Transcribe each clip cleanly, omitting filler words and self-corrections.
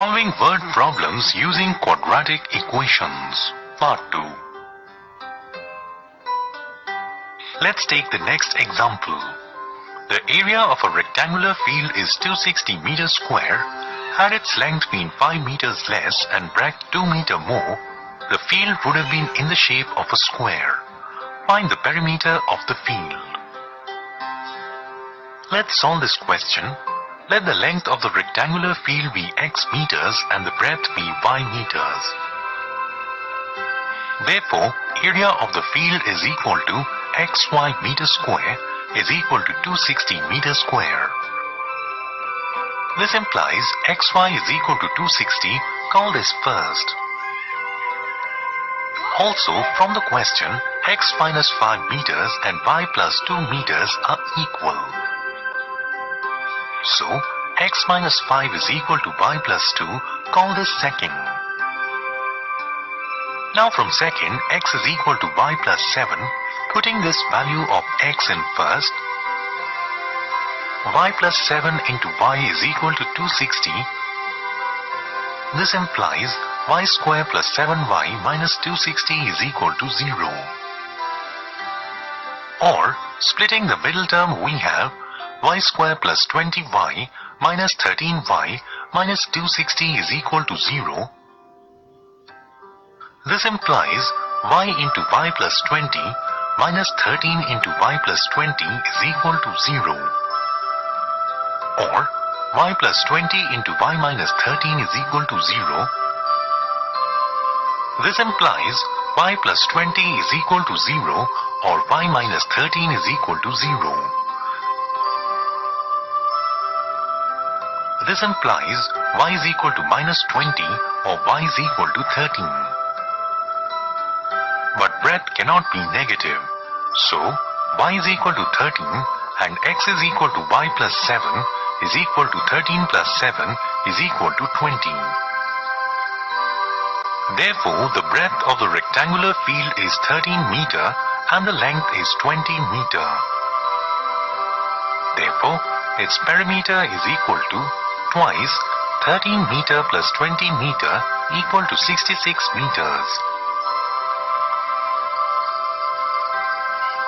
Solving word problems using quadratic equations, Part 2. Let's take the next example. The area of a rectangular field is 260 meters square. Had its length been 5 meters less and breadth 2 meters more, the field would have been in the shape of a square. Find the perimeter of the field. Let's solve this question. Let the length of the rectangular field be x meters and the breadth be y meters. Therefore, area of the field is equal to xy meters square is equal to 260 meters square. This implies xy is equal to 260, call this first. Also, from the question, x minus 5 meters and y plus 2 meters are equal. So, x minus 5 is equal to y plus 2, call this second. Now from second, x is equal to y plus 7, putting this value of x in first. Y plus 7 into y is equal to 260. This implies y square plus 7y minus 260 is equal to 0. Or, splitting the middle term, we have y square plus 20y minus 13y minus 260 is equal to 0. This implies y into y plus 20 minus 13 into y plus 20 is equal to 0. Or y plus 20 into y minus 13 is equal to 0. This implies y plus 20 is equal to 0 or y minus 13 is equal to 0. This implies y is equal to minus 20 or y is equal to 13. But breadth cannot be negative. So, y is equal to 13 and x is equal to y plus 7 is equal to 13 plus 7 is equal to 20. Therefore, the breadth of the rectangular field is 13 meter and the length is 20 meter. Therefore, its perimeter is equal to twice 13 meter plus 20 meter equal to 66 meters.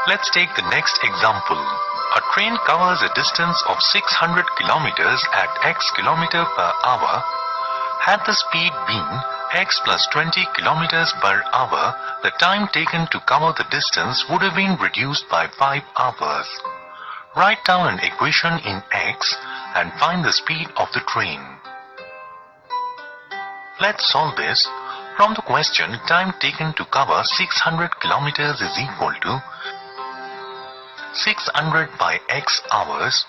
Let's take the next example. A train covers a distance of 600 kilometers at x kilometer per hour. Had the speed been x plus 20 kilometers per hour, the time taken to cover the distance would have been reduced by 5 hours. Write down an equation in x and find the speed of the train. Let's solve this. From the question, time taken to cover 600 kilometers is equal to 600 by x hours.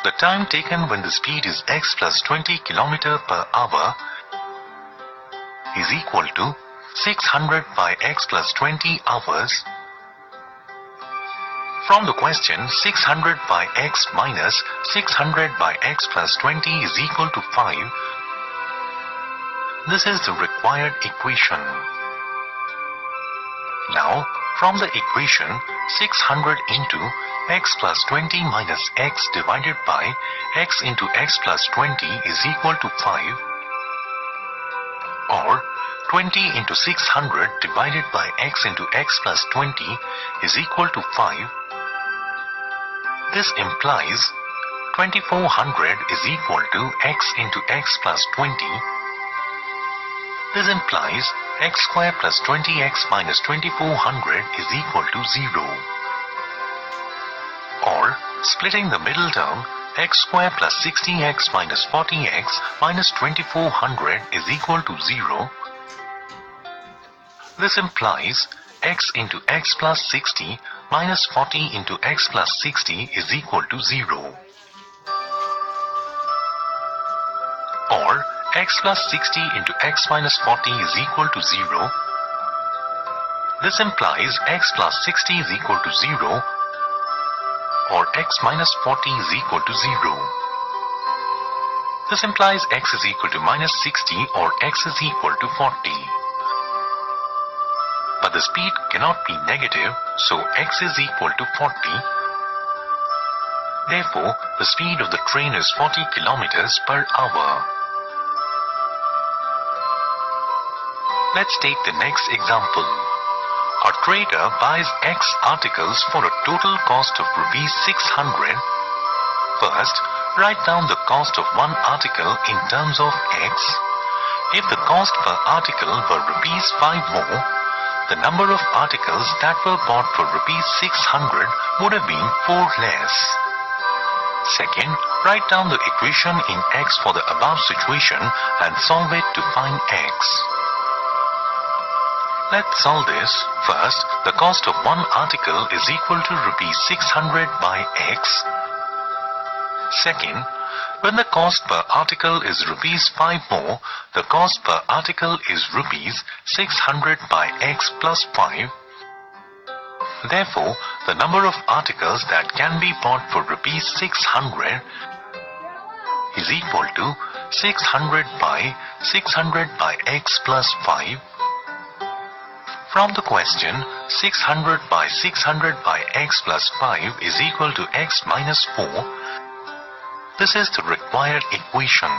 The time taken when the speed is x plus 20 km per hour is equal to 600 by x plus 20 hours. From the question, 600 by x minus 600 by x plus 20 is equal to 5. This is the required equation. Now, from the equation, 600 into x plus 20 minus x divided by x into x plus 20 is equal to 5. Or 20 into 600 divided by x into x plus 20 is equal to 5. This implies 2400 is equal to x into x plus 20. This implies x square plus 20x minus 2400 is equal to 0. Or, splitting the middle term, x square plus 60x minus 40x minus 2400 is equal to 0. This implies x into x plus 60 minus 40 into x plus 60 is equal to 0. Or, x plus 60 into x minus 40 is equal to 0. This implies x plus 60 is equal to 0 or x minus 40 is equal to 0. This implies x is equal to minus 60 or x is equal to 40. But the speed cannot be negative, so x is equal to 40. Therefore, the speed of the train is 40 kilometers per hour. Let's take the next example. A trader buys X articles for a total cost of rupees 600. First, write down the cost of one article in terms of X. If the cost per article were rupees 5 more, the number of articles that were bought for rupees 600 would have been 4 less. Second, write down the equation in X for the above situation and solve it to find X. Let's solve this. First, the cost of one article is equal to rupees 600 by X. Second, when the cost per article is rupees 5 more, the cost per article is rupees 600 by X plus 5. Therefore, the number of articles that can be bought for rupees 600 is equal to 600 by X plus 5. From the question, 600 by X plus 5 is equal to X minus 4. This is the required equation.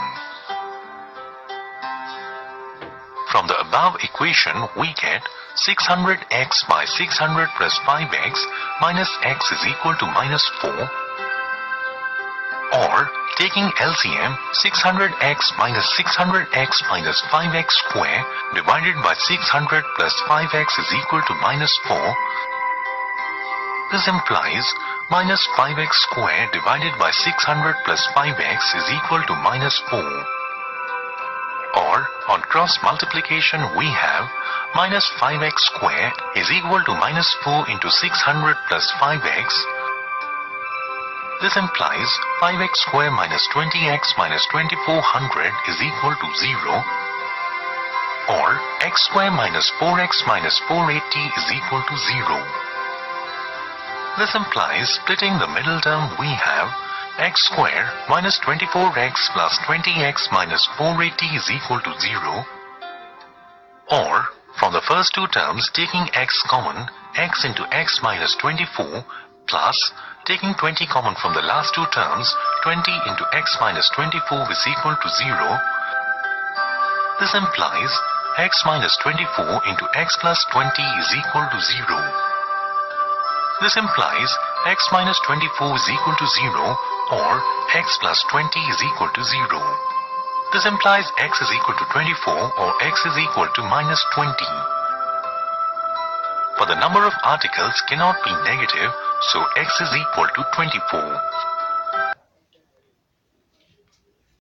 From the above equation, we get 600x by 600 plus 5x minus x is equal to minus 4. Or, taking LCM, 600x minus 5x square divided by 600 plus 5x is equal to minus 4. This implies minus 5x square divided by 600 plus 5x is equal to minus 4. Or, on cross multiplication we have minus 5x square is equal to minus 4 into 600 plus 5x. This implies 5x square minus 20x minus 2400 is equal to 0. Or, x square minus 4x minus 480 is equal to 0. This implies splitting the middle term we have x square minus 24x plus 20x minus 480 is equal to 0. Or, from the first two terms taking x common, x into x minus 24 plus taking 20 common from the last two terms, 20 into x minus 24 is equal to 0. This implies x minus 24 into x plus 20 is equal to 0. This implies x minus 24 is equal to 0 or x plus 20 is equal to 0. This implies x is equal to 24 or x is equal to minus 20. But the number of articles cannot be negative, so x is equal to 24.